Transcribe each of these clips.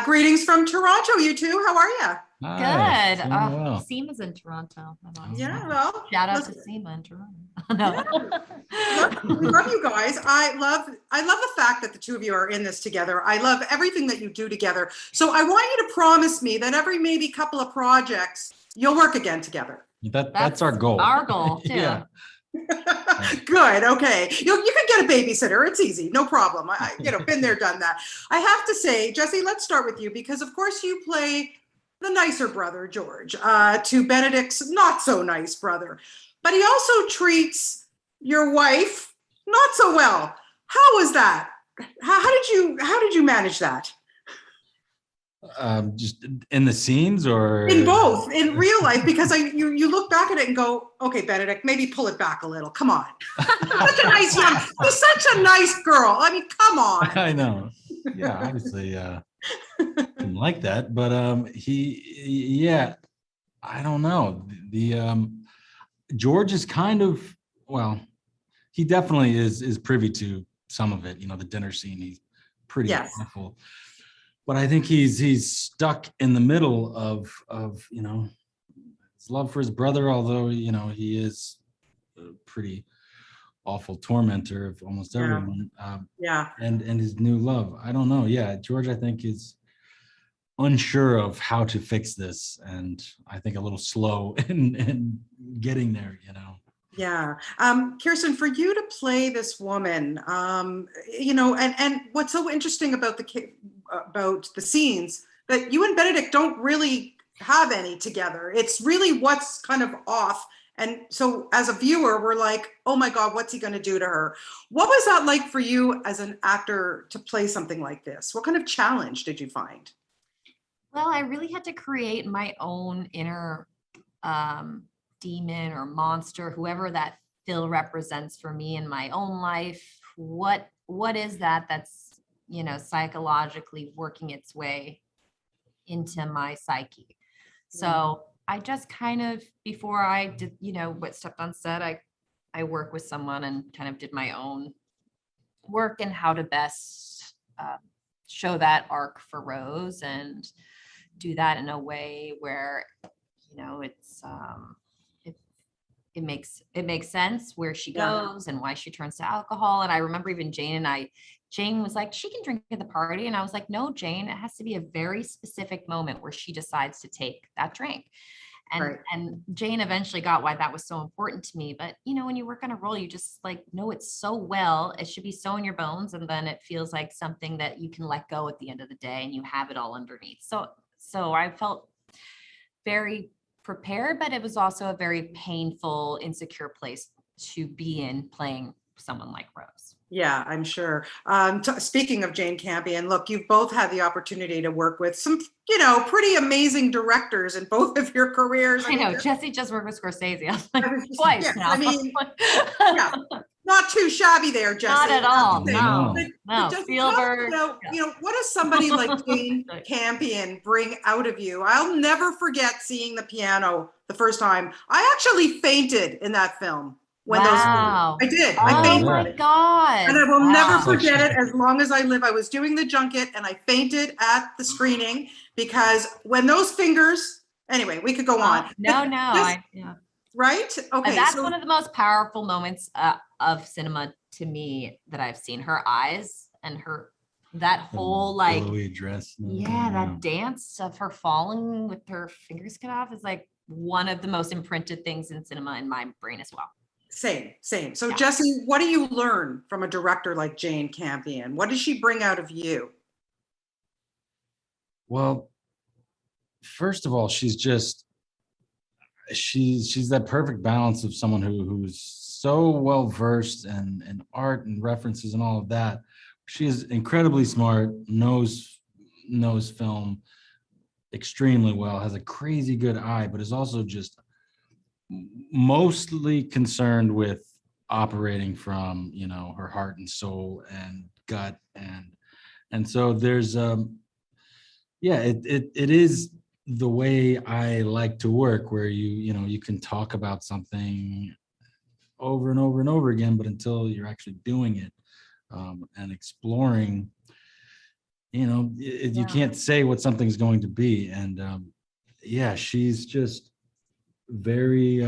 Greetings from Toronto, you two. How are you? Hi, Good. doing well. Seema's in Toronto. Yeah, well, Shout out to listen, Seema in Toronto. yeah, we love you guys. I love the fact that the two of you are in this together. I love everything that you do together. So I want you to promise me that every maybe couple of projects you'll work again together. That's our goal. Our goal too. Yeah. Good. Okay. You can get a babysitter. It's easy. No problem. Been there, done that. I have to say, Jesse, let's start with you because of course you play the nicer brother, George, to Benedict's not so nice brother, but he also treats your wife not so well. How was that? How did you manage that? Just in the scenes or In both, in real life, because you look back at it and go, okay, Benedict, maybe pull it back a little. Come on. He's such a nice girl. I mean, come on. I know. Yeah, obviously didn't like that, but yeah, I don't know. The George is kind of, well, he definitely is privy to some of it, the dinner scene. He's pretty Yes. awful. But I think he's stuck in the middle of his love for his brother, although he is a pretty awful tormentor of almost everyone. Yeah. And his new love. I don't know. Yeah, George, I think, is unsure of how to fix this, and I think a little slow in getting there. Yeah. Kirsten, for you to play this woman, and what's so interesting about the scenes that you and Benedict don't really have any together. It's really what's kind of off. And so as a viewer, we're like, oh my God, what's he going to do to her? What was that like for you as an actor to play something like this? What kind of challenge did you find? Well, I really had to create my own inner demon or monster, whoever that Phil represents for me in my own life. What is that's psychologically working its way into my psyche? So I just kind of, before I did what stepped on set, I worked with someone and kind of did my own work and how to best show that arc for Rose and do that in a way where it's it makes sense where she goes and why she turns to alcohol. And I remember even Jane was like, she can drink at the party. And I was like, no, Jane, it has to be a very specific moment where she decides to take that drink. And Jane eventually got why that was so important to me. But, when you work on a role, you just know it so well. It should be so in your bones. And then it feels like something that you can let go at the end of the day and you have it all underneath. So I felt very prepared, but it was also a very painful, insecure place to be in playing someone like Rose. Yeah, I'm sure. Speaking of Jane Campion, look, you've both had the opportunity to work with some, pretty amazing directors in both of your careers. I know, Jesse just worked with Scorsese. I was like, twice now. I mean, yeah, not too shabby there, Jesse. Not at all. No. Spielberg. What does somebody like Jane Campion bring out of you? I'll never forget seeing the piano the first time. I actually fainted in that film. I did. I fainted. Oh my God. And I will never forget it as long as I live. I was doing the junket and I fainted at the screening because when those fingers, anyway, we could go on. Right? Okay. That's one of the most powerful moments of cinema to me that I've seen. Her eyes and that whole dress. That dance of her falling with her fingers cut off is like one of the most imprinted things in cinema in my brain as well. Same. So Jesse, what do you learn from a director like Jane Campion? What does she bring out of you? Well, first of all, she's that perfect balance of someone who's so well versed in art and references and all of that. She is incredibly smart, knows film extremely well, has a crazy good eye, but is also just mostly concerned with operating from her heart and soul and gut and so there's it is the way I like to work, where you can talk about something over and over and over again, but until you're actually doing it and exploring you know, you Yeah. can't say what something's going to be. And yeah, she's just very,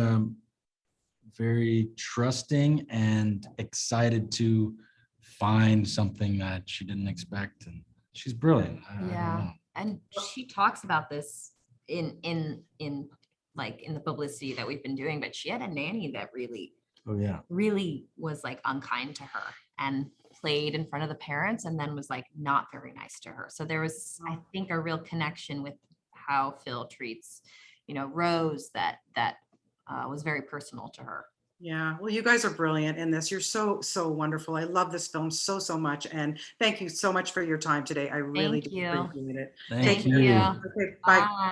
very trusting and excited to find something that she didn't expect. And she's brilliant. I don't Yeah, know. and she talks about this in like in the publicity that we've been doing, but she had a nanny that Oh, yeah. really was like unkind to her and played in front of the parents and then was like not very nice to her. So there was, I think, a real connection with how Phil treats, Rose that was very personal to her. Yeah, well, you guys are brilliant in this. You're so, so wonderful. I love this film so, so much. And thank you so much for your time today. I really Thank do you. appreciate it. Thank Take Thank care. you. you. Okay, bye. Bye.